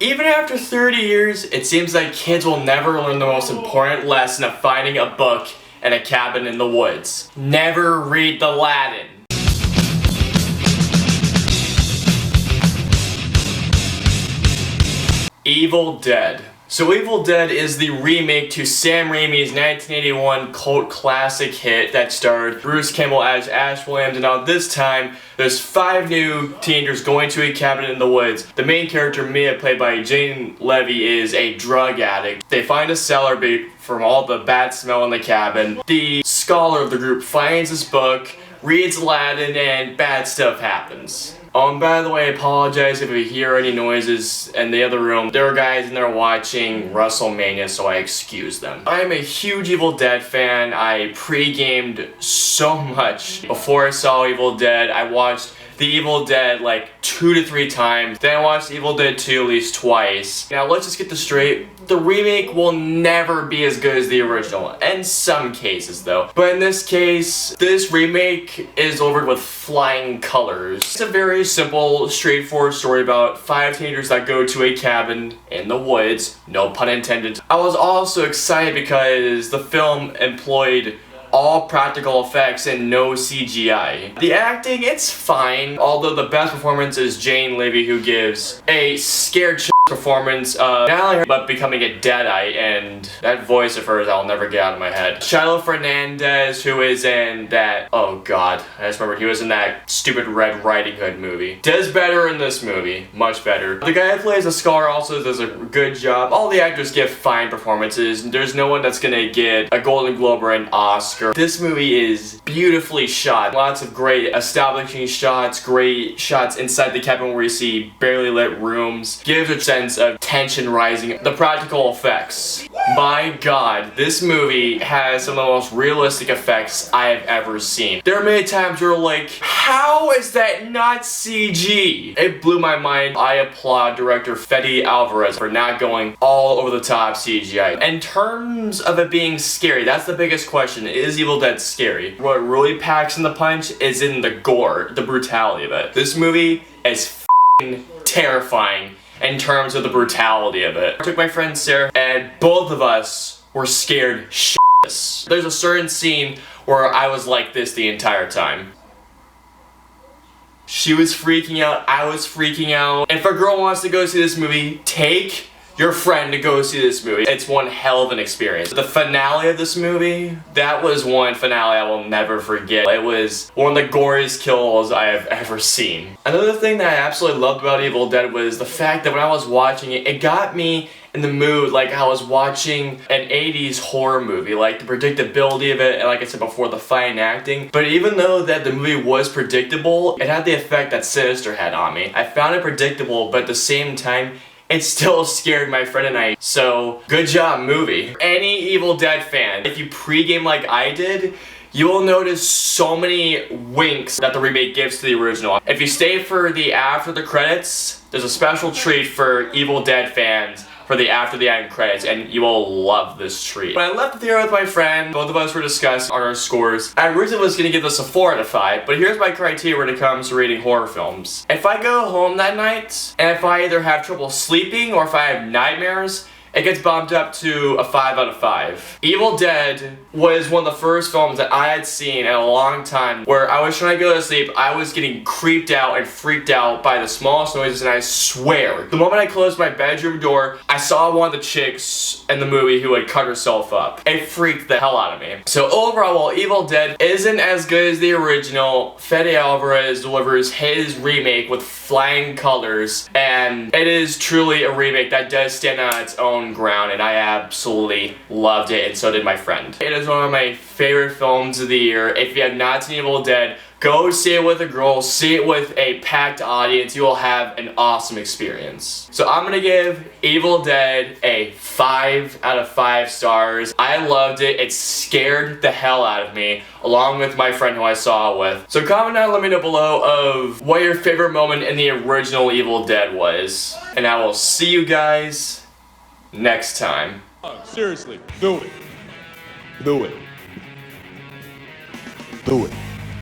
Even after 30 years, it seems like kids will never learn the most important lesson of finding a book in a cabin in the woods. Never read the Latin. Evil Dead. So Evil Dead is the remake to Sam Raimi's 1981 cult classic hit that starred Bruce Campbell as Ash Williams, and now this time there's 5 new teenagers going to a cabin in the woods. The main character, Mia, played by Jane Levy, is a drug addict. They find a cellar from all the bad smell in the cabin. The scholar of the group finds this book, reads Latin, and bad stuff happens. By the way, I apologize if you hear any noises in the other room. There are guys in there watching WrestleMania, so I excuse them. I'm a huge Evil Dead fan. I pre-gamed so much before I saw Evil Dead. I watched The Evil Dead like 2 to 3 times. Then I watched Evil Dead 2 at least twice. Now let's just get this straight. The remake will never be as good as the original. In some cases though. But in this case, this remake is delivered with flying colors. It's a very simple, straightforward story about 5 teenagers that go to a cabin in the woods. No pun intended. I was also excited because the film employed all practical effects and no CGI. The acting, it's fine, although the best performance is Jane Levy, who gives a scared performance of not only her, but becoming a deadite, and that voice of hers I'll never get out of my head. Shiloh Fernandez, who is in that, oh god, I just remembered he was in that stupid Red Riding Hood movie. Does better in this movie, much better. The guy who plays the scholar also does a good job. All the actors give fine performances, and there's no one that's gonna get a Golden Globe or an Oscar. This movie is beautifully shot. Lots of great establishing shots, great shots inside the cabin where you see barely lit rooms. Gives a sense of tension rising. The practical effects. My god, this movie has some of the most realistic effects I have ever seen. There are many times where like, how is that not CG? It blew my mind. I applaud director Fede Alvarez for not going all over the top CGI. In terms of it being scary, that's the biggest question. Is Evil Dead scary? What really packs in the punch is in the gore, the brutality of it. This movie is f***ing terrifying in terms of the brutality of it. I took my friend Sarah, and both of us were scared shitless. There's a certain scene where I was like this the entire time. She was freaking out, I was freaking out. If a girl wants to go see this movie, take your friend to go see this movie. It's one hell of an experience. The finale of this movie, that was one finale I will never forget. It was one of the goriest kills I have ever seen. Another thing that I absolutely loved about Evil Dead was the fact that when I was watching it, it got me in the mood like I was watching an 80s horror movie, like the predictability of it, and like I said before, the fine acting. But even though that the movie was predictable, it had the effect that Sinister had on me. I found it predictable, but at the same time, it still scared my friend and I. So, good job, movie. Any Evil Dead fan, if you pregame like I did, you will notice so many winks that the remake gives to the original. If you stay for the after the credits, there's a special treat for Evil Dead fans for the after the end credits, and you will love this treat. When I left the theater with my friend, both of us were discussing on our scores. I originally was gonna give this a 4 out of 5, but here's my criteria when it comes to rating horror films. If I go home that night, and if I either have trouble sleeping or if I have nightmares, it gets bumped up to a 5 out of 5. Evil Dead was one of the first films that I had seen in a long time where I was trying to go to sleep, I was getting creeped out and freaked out by the smallest noises, and I swear, the moment I closed my bedroom door, I saw one of the chicks in the movie who had cut herself up. It freaked the hell out of me. So overall, while Evil Dead isn't as good as the original, Fede Alvarez delivers his remake with flying colors, and it is truly a remake that does stand on its own ground, and I absolutely loved it, and so did my friend. It is one of my favorite films of the year. If you have not seen Evil Dead, go see it with a girl, see it with a packed audience. You will have an awesome experience. So I'm gonna give Evil Dead a 5 out of 5 stars. I loved it. It scared the hell out of me, along with my friend who I saw it with. So comment down, let me know below of what your favorite moment in the original Evil Dead was. And I will see you guys next time. Seriously, do it. Do it. Do it.